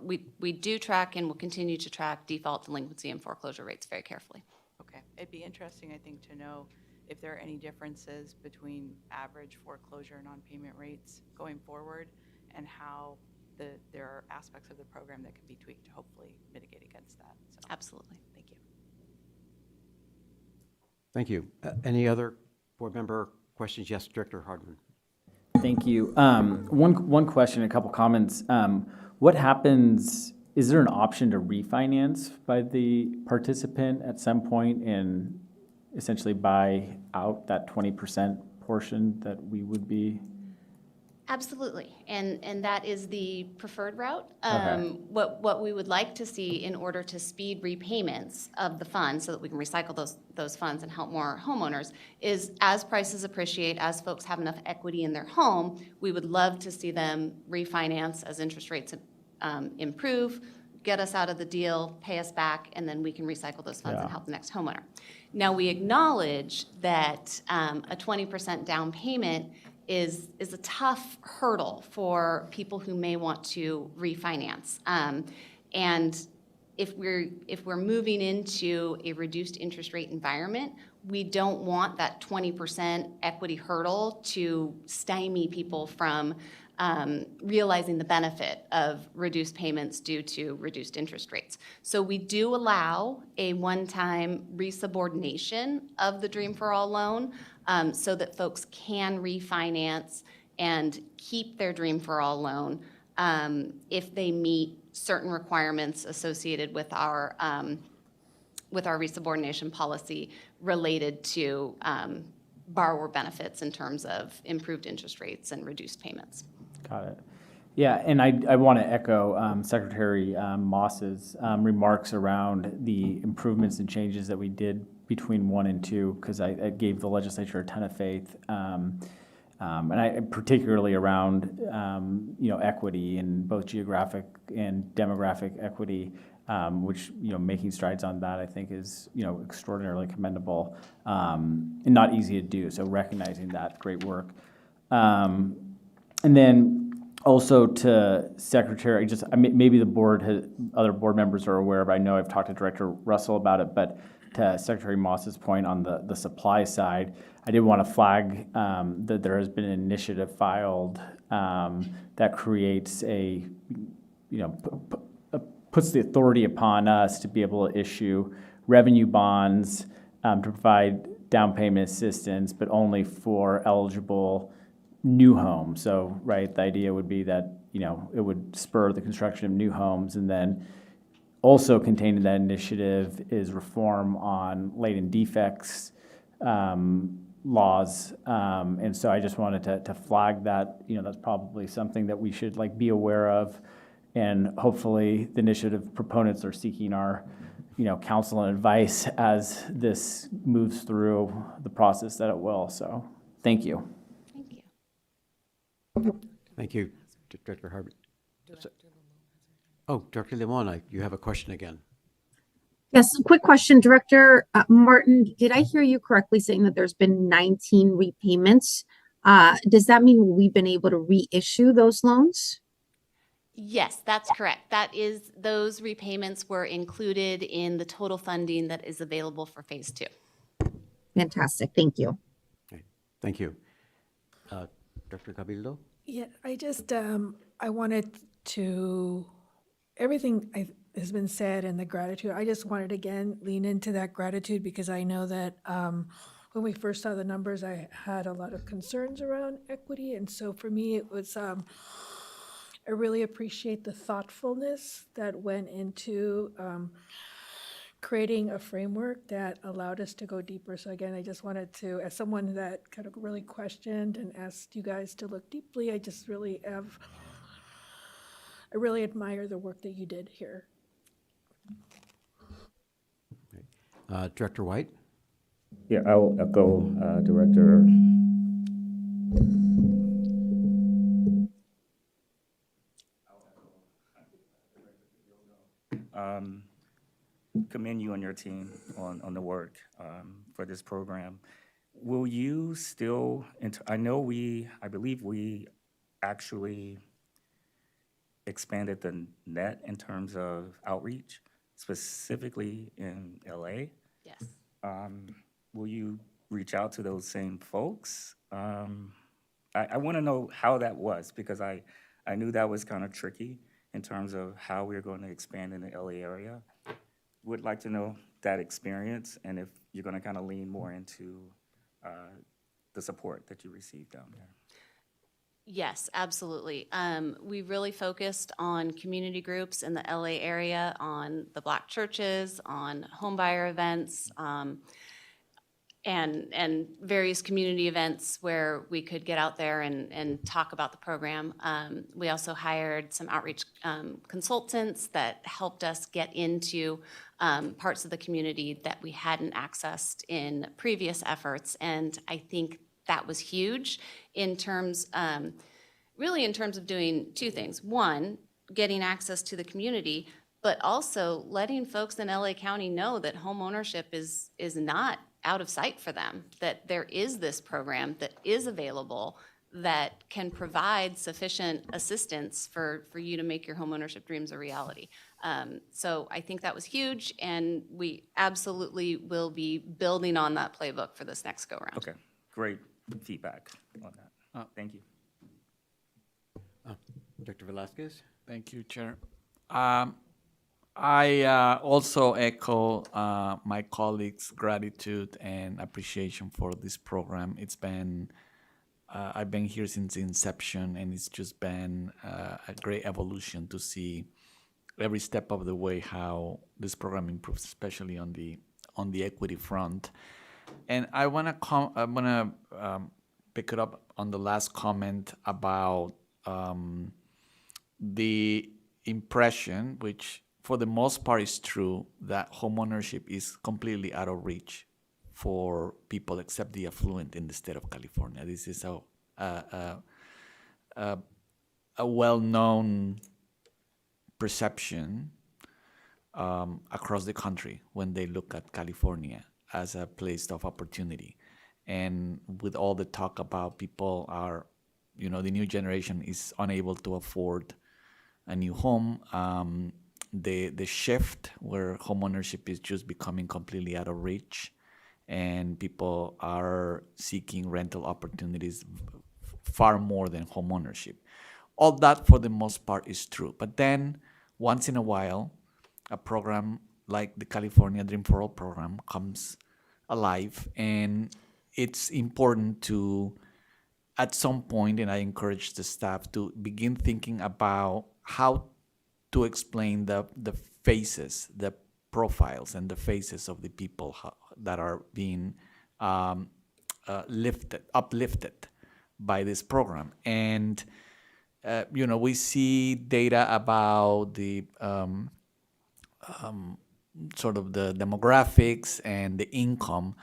we do track and will continue to track default, delinquency, and foreclosure rates very carefully. Okay, it'd be interesting, I think, to know if there are any differences between average foreclosure and non-payment rates going forward and how there are aspects of the program that can be tweaked to hopefully mitigate against that. So, Absolutely. thank you. Thank you. Any other board member questions? Yes, Director Hardman. Thank you. One question, a couple comments. What happens, is there an option to refinance by the participant at some point and essentially buy out that 20% portion that we would be? Absolutely, and that is the preferred route. Okay. What we would like to see in order to speed repayments of the funds so that we can recycle those funds and help more homeowners is as prices appreciate, as folks have enough equity in their home, we would love to see them refinance as interest rates improve, get us out of the deal, pay us back, and then we can recycle those funds and Yeah. help the next homeowner. Now, we acknowledge that a 20% down payment is a tough hurdle for people who may want to refinance. And if we're moving into a reduced interest rate environment, we don't want that 20% equity hurdle to stymie people from realizing the benefit of reduced payments due to reduced interest rates. So we do allow a one-time resubordination of the Dream for All loan so that folks can refinance and keep their Dream for All loan if they meet certain requirements associated with our resubordination policy related to borrower benefits in terms of improved interest rates and reduced payments. Got it. Yeah, and I want to echo Secretary Moss's remarks around the improvements and changes that we did between 1 and 2, because I gave the legislature a ton of faith, and I particularly around equity and both geographic and demographic equity, which making strides on that I think is extraordinarily commendable and not easy to do. So recognizing that, great work. And then also to Secretary, just maybe the board has, other board members are aware, but I know I've talked to Director Russell about it, but to Secretary Moss's point on the supply side, I did want to flag that there has been an initiative filed that creates puts the authority upon us to be able to issue revenue bonds to provide down payment assistance, but only for eligible new homes. So, right, the idea would be that, it would spur the construction of new homes, and then also contained in that initiative is reform on latent defects laws. And so I just wanted to flag that, that's probably something that we should be aware of. And hopefully the initiative proponents are seeking our, counsel and advice as this moves through the process that it will. So, thank you. Thank you. Thank you, Director Harbert. Oh, Director Limon, you have a question again. Yes, quick question, Director Martin. Did I hear you correctly saying that there's been 19 repayments? Does that mean we've been able to reissue those loans? Yes, that's correct. Those repayments were included in the total funding that is available for phase 2. Fantastic. Thank you. Okay, thank you. Director Cabildo? Yeah, I just, I wanted to, everything has been said and the gratitude, I just wanted to again lean into that gratitude because I know that when we first saw the numbers, I had a lot of concerns around equity. And so for me, it was, I really appreciate the thoughtfulness that went into creating a framework that allowed us to go deeper. So again, I just wanted to, as someone that kind of really questioned and asked you guys to look deeply, I just really I really admire the work that you did here. Director White? Yeah, I'll echo Director. Commend you and your team on the work for this program. Will you still, I believe we actually expanded the net in terms of outreach, specifically in LA. Yes. Will you reach out to those same folks? I want to know how that was, because I I knew that was kind of tricky in terms of how we were going to expand in the LA area. Would like to know that experience and if you're going to kind of lean more into the support that you received down there. Yes, absolutely. We really focused on community groups in the LA area, on the Black churches, on homebuyer events, and various community events where we could get out there and talk about the program. We also hired some outreach consultants that helped us get into parts of the community that we hadn't accessed in previous efforts. And I think that was huge in terms, really in terms of doing two things. One, getting access to the community, but also letting folks in LA County know that home ownership is not out of sight for them, that there is this program that is available that can provide sufficient assistance for you to make your homeownership dreams a reality. So I think that was huge, and we absolutely will be building on that playbook for this next go-round. Okay, great feedback on that. Thank you. Dr. Velasquez? Thank you, Chair. I also echo my colleagues' gratitude and appreciation for this program. It's been, I've been here since inception, and it's just been a great evolution to see every step of the way how this program improves, especially on the equity front. And I want to pick it up on the last comment about the impression, which for the most part is true, that homeownership is completely out of reach for people except the affluent in the state of California. This is a well-known perception across the country when they look at California as a place of opportunity. And with all the talk about people are, the new generation is unable to afford a new home, the shift where homeownership is just becoming completely out of reach, and people are seeking rental opportunities far more than homeownership. All that, for the most part, is true. But then, once in a while, a program like the California Dream for All program comes alive, and it's important to, at some point, and I encourage the staff to begin thinking about how to explain the faces, the profiles, and the faces of the people that are being uplifted by this program. And we see data about the sort of the demographics and the income,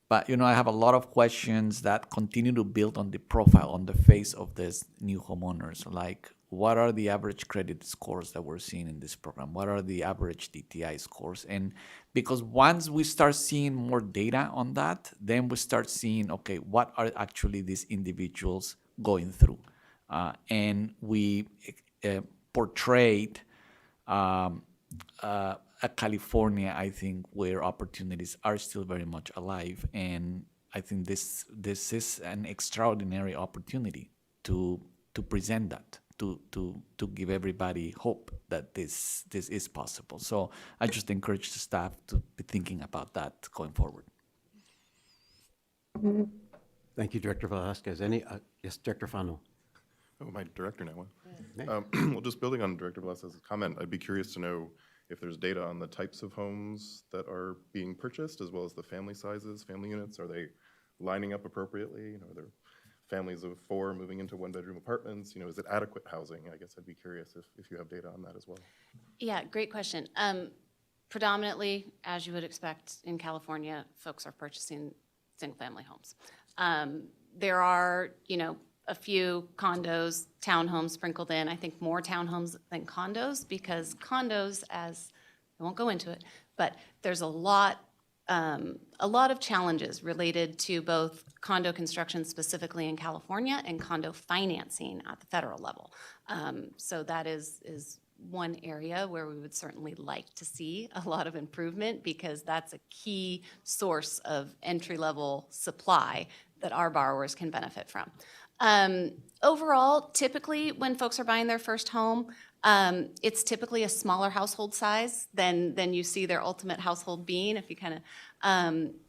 but I have a lot of questions that continue to build on the profile, on the face of these new homeowners, like what are the average credit scores that we're seeing in this program? What are the average DTI scores? And because once we start seeing more data on that, then we start seeing, okay, what are actually these individuals going through? And we portrayed a California, I think, where opportunities are still very much alive. And I think this is an extraordinary opportunity to present that, to give everybody hope that this is possible. So I just encourage the staff to be thinking about that going forward. Thank you, Director Velasquez. Yes, Director Fano. Oh, my director now. Well, just building on Director Velasquez's comment, I'd be curious to know if there's data on the types of homes that are being purchased, as well as the family sizes, family units. Are they lining up appropriately? Are there families of 4 moving into 1-bedroom apartments? Is it adequate housing? I guess I'd be curious if you have data on that as well. Yeah, great question. Predominantly, as you would expect in California, folks are purchasing single-family homes. There are, a few condos, townhomes sprinkled in. I think more townhomes than condos, because condos, I won't go into it, but there's a lot of challenges related to both condo construction specifically in California and condo financing at the federal level. So that is one area where we would certainly like to see a lot of improvement, because that's a key source of entry-level supply that our borrowers can benefit from. Overall, typically, when folks are buying their first home, it's typically a smaller household size than you see their ultimate household being, if you kind of,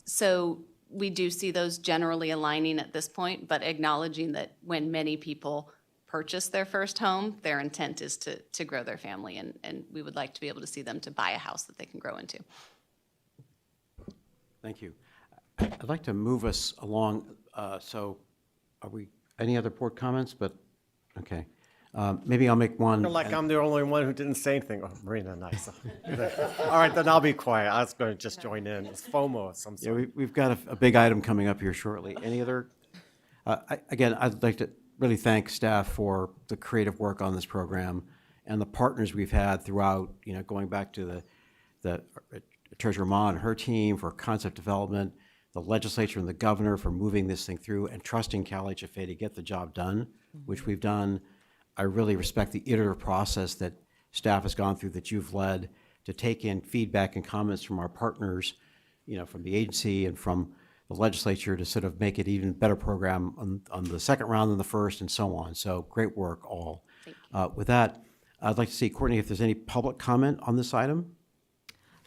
so we do see those generally aligning at this point, but acknowledging that when many people purchase their first home, their intent is to grow their family, and we would like to be able to see them to buy a house that they can grow into. Thank you. I'd like to move us along. So are we, any other board comments? But, okay. Maybe I'll make one. I feel like I'm the only one who didn't say anything. Oh, Marina, nice. All right, then I'll be quiet. I was going to just join in. It's FOMO of some Yeah, sort. we've got a big item coming up here shortly. Any other? Again, I'd like to really thank staff for the creative work on this program and the partners we've had throughout, going back to the Treasurer Ma and her team for concept development, the legislature and the governor for moving this thing through and trusting CalHFA to get the job done, which we've done. I really respect the iterative process that staff has gone through, that you've led, to take in feedback and comments from our partners, from the agency and from the legislature to sort of make it even better program on the second round than the first, and so on. So great work, all. With that, I'd like to see, Courtney, if there's any public comment on this item.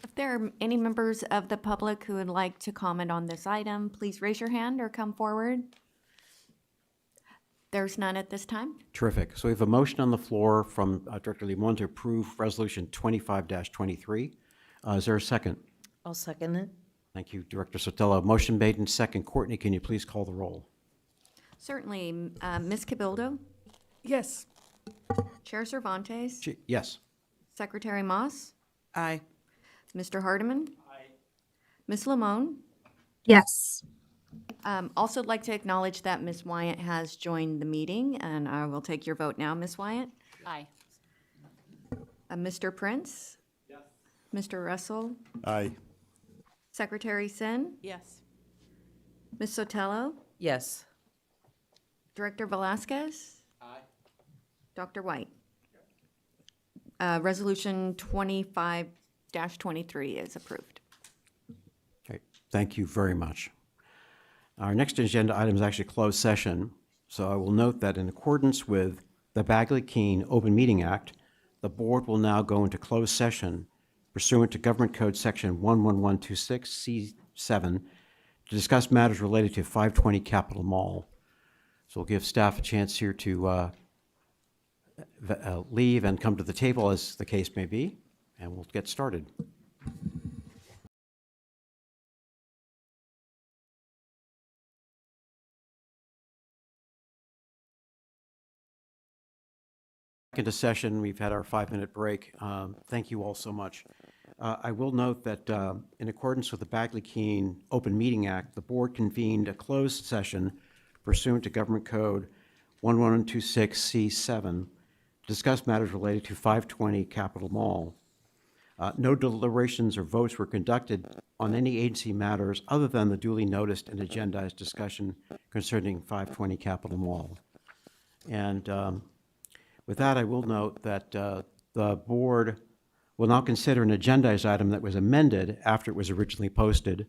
If there are any members of the public who would like to comment on this item, please raise your hand or come forward. There's none at this time. Terrific. So we have a motion on the floor from Director Limon to approve Resolution 25-23. Is there a second? I'll second it. Thank you, Director Sotelo. Motion made and second. Courtney, can you please call the roll? Certainly. Ms. Cabildo? Yes. Chair Cervantes? Yes. Secretary Moss? Aye. Mr. Hardiman? Aye. Ms. Limon? Yes. Also like to acknowledge that Ms. Wyatt has joined the meeting, and I will take your vote now, Ms. Wyatt. Aye. Mr. Prince? Yes. Mr. Russell? Aye. Secretary Sin? Yes. Ms. Sotelo? Yes. Director Velasquez? Aye. Dr. White? Resolution 25-23 is approved. Okay. Thank you very much. Our next agenda item is actually closed session. So I will note that in accordance with the Bagley-Keene Open Meeting Act, the board will now go into closed session pursuant to Government Code Section 11126C7 to discuss matters related to 520 Capitol Mall. So we'll give staff a chance here to leave and come to the table as the case may be, and we'll get started. Into session. We've had our 5-minute break. Thank you all so much. I will note that in accordance with the Bagley-Keene Open Meeting Act, the board convened a closed session pursuant to Government Code 11126C7 to discuss matters related to 520 Capitol Mall. No deliberations or votes were conducted on any agency matters other than the duly noticed and agendized discussion concerning 520 Capitol Mall. And with that, I will note that the board will now consider an agendized item that was amended after it was originally posted.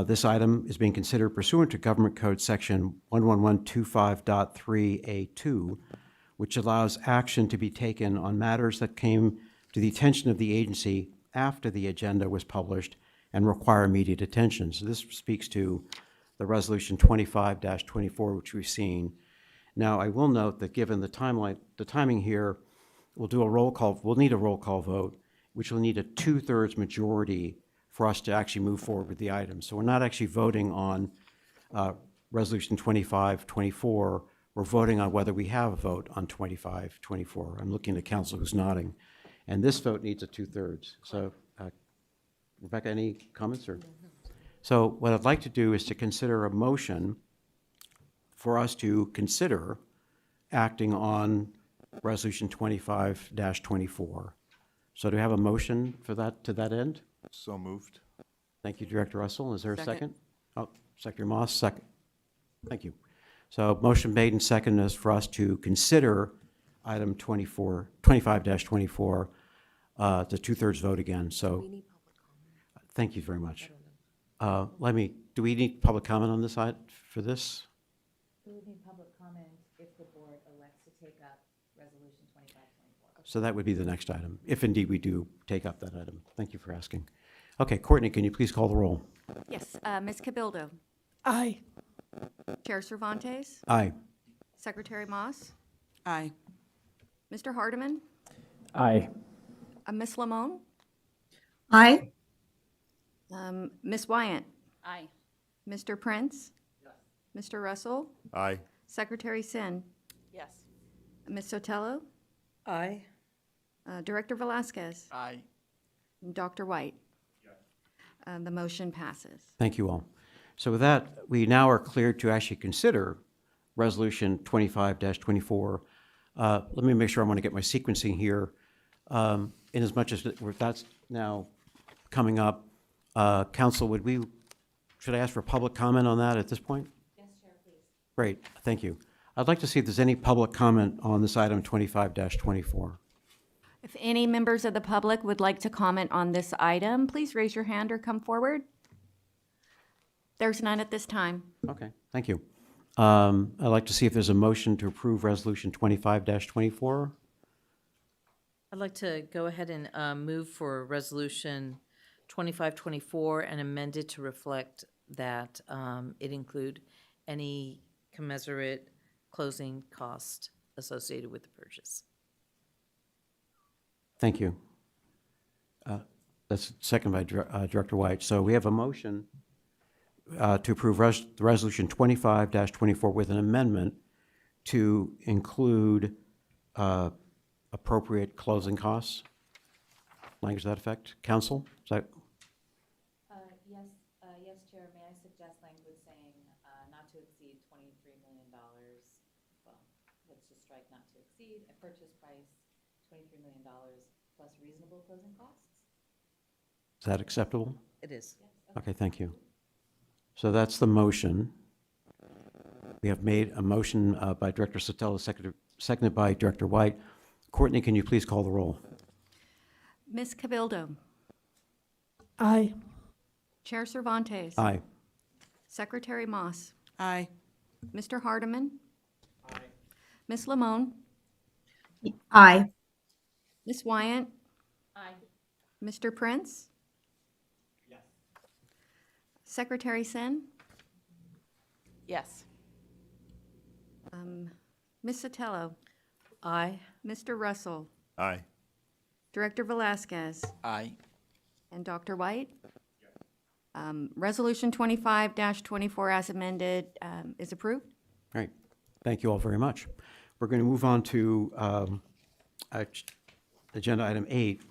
This item is being considered pursuant to Government Code Section 11125.3A2, which allows action to be taken on matters that came to the attention of the agency after the agenda was published and require immediate attention. So this speaks to the Resolution 25-24, which we've seen. Now, I will note that given the timing here, we'll do a roll call. We'll need a roll call vote, which will need a 2/3 majority for us to actually move forward with the item. So we're not actually voting on Resolution 25-24. We're voting on whether we have a vote on 25-24. I'm looking at council who's nodding. And this vote needs a 2/3. So, Rebecca, any comments? So what I'd like to do is to consider a motion for us to consider acting on Resolution 25-24. So do we have a motion for that, to that end? So moved. Thank you, Director Russell. Is there a second? Oh, Secretary Moss, second. Thank you. So motion made and seconded is for us to consider item 25-24, the 2/3 vote again. So thank you very much. Do we need public comment on this side for this? We would need public comment if the board elects to take up Resolution 2524. So that would be the next item, if indeed we do take up that item. Thank you for asking. Okay, Courtney, can you please call the roll? Yes, Ms. Cabildo, Aye. Chair Cervantes, Aye. Secretary Moss, Aye. Mr. Hardeman, Aye. Ms. Lamone, Aye. Ms. Wyatt, Aye. Mr. Prince, Mr. Russell, Aye. Secretary Sin, Yes. Ms. Sotelo, Aye. Director Velasquez, Aye. and Dr. White. The motion passes. Thank you all. So with that, we now are cleared to actually consider Resolution 25-24. Let me make sure I want to get my sequencing here. In as much as that's now coming up, Council, should I ask for public comment on that at this point? Yes, Chair, please. Great, thank you. I'd like to see if there's any public comment on this item 25-24. If any members of the public would like to comment on this item, please raise your hand or come forward. There's none at this time. Okay, thank you. I'd like to see if there's a motion to approve Resolution 25-24. I'd like to go ahead and move for Resolution 2524 and amend it to reflect that it include any commensurate closing cost associated with the purchase. Thank you. That's second by Director White. So we have a motion to approve Resolution 25-24 with an amendment to include appropriate closing costs. Language to that effect. Council, is that? Yes, Chair, may I suggest language saying not to exceed $23 million? Well, let's just strike not to exceed, a purchase price, $23 million plus reasonable closing costs? Is that acceptable? It is. Okay, thank you. So that's the motion. We have made a motion by Director Sotelo, seconded by Director White. Courtney, can you please call the roll? Ms. Cabildo, Aye. Chair Cervantes. Aye. Secretary Moss, Aye. Mr. Hardeman. Aye. Ms. Lamone, Aye. Ms. Wyatt, Aye. Mr. Prince. Yes. Secretary Sin, Yes. Ms. Sotelo, Aye. Mr. Russell, Aye. Director Velasquez, Aye. and Dr. White. Resolution 25-24 as amended is approved. Great. Thank you all very much. We're going to move on to agenda item 8,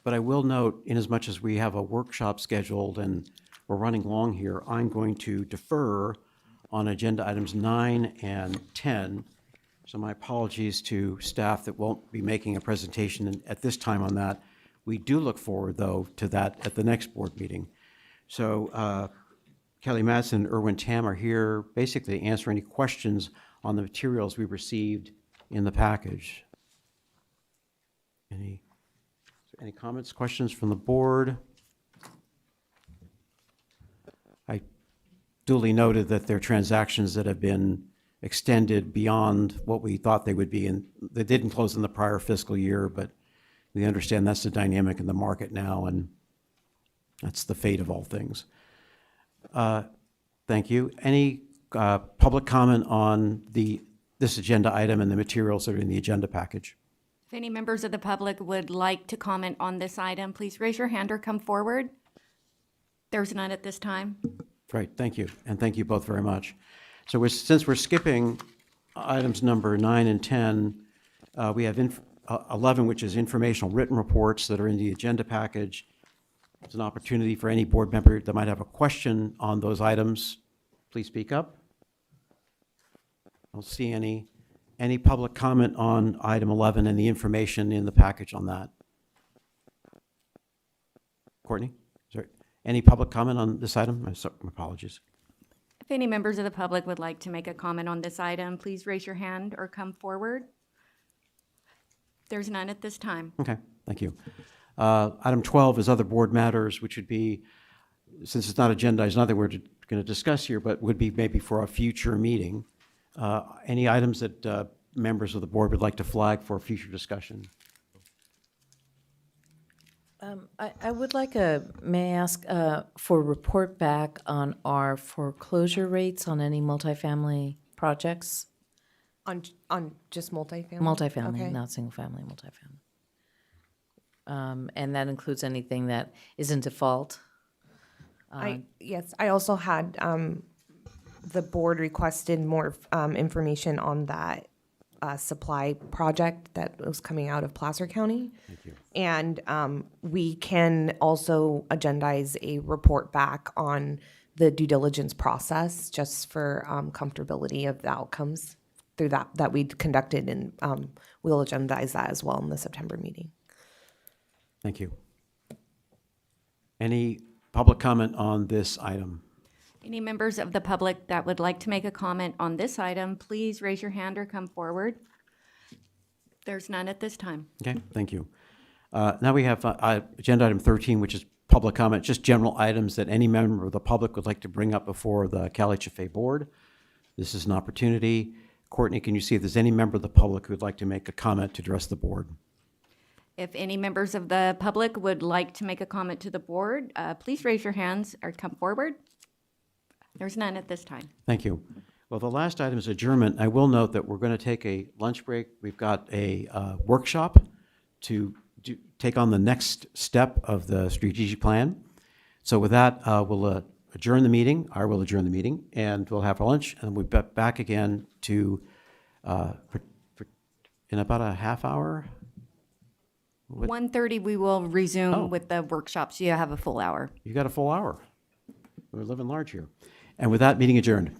but I will note, inasmuch as we have a workshop scheduled and we're running long here, I'm going to defer on agenda items 9 and 10. So my apologies to staff that won't be making a presentation at this time on that. We do look forward, though, to that at the next board meeting. So Kelly Madsen and Erwin Tam are here basically to answer any questions on the materials we received in the package. Any comments, questions from the board? I duly noted that there are transactions that have been extended beyond what we thought they would be, and they didn't close in the prior fiscal year, but we understand that's the dynamic in the market now, and that's the fate of all things. Thank you. Any public comment on this agenda item and the materials that are in the agenda package? If any members of the public would like to comment on this item, please raise your hand or come forward. There's none at this time. Great, thank you, and thank you both very much. So since we're skipping items number 9 and 10, we have 11, which is informational written reports that are in the agenda package. It's an opportunity for any board member that might have a question on those items. Please speak up. I don't see any public comment on item 11 and the information in the package on that. Courtney, is there any public comment on this item? My apologies. If any members of the public would like to make a comment on this item, please raise your hand or come forward. There's none at this time. Okay, thank you. Item 12 is other board matters, which would be, since it's not agendized, nothing we're going to discuss here, but would be maybe for a future meeting. Any items that members of the board would like to flag for future discussion? I would like may I ask, for a report back on our foreclosure rates on any multifamily projects? On just multifamily? Multifamily, Okay. not single-family, multifamily. And that includes anything that is in default? Yes, I also had, the board requested more information on that supply project that was coming out of Placer County. Thank you. And we can also agendize a report back on the due diligence process, just for comfortability of the outcomes through that we conducted, and we'll agendize that as well in the September meeting. Thank you. Any public comment on this item? Any members of the public that would like to make a comment on this item, please raise your hand or come forward. There's none at this time. Okay, thank you. Now we have agenda item 13, which is public comment, just general items that any member of the public would like to bring up before the CalHFA board. This is an opportunity. Courtney, can you see if there's any member of the public who would like to make a comment to address the board? If any members of the public would like to make a comment to the board, please raise your hands or come forward. There's none at this time. Thank you. Well, the last item is adjournment. I will note that we're going to take a lunch break. We've got a workshop to take on the next step of the strategic plan. So with that, we'll adjourn the meeting. I will adjourn the meeting, and we'll have our lunch, and we'll be back again to in about a half hour. 1:30, we will resume Oh. with the workshops. You have a full hour. You got a full hour. We're living large here. And with that, meeting adjourned.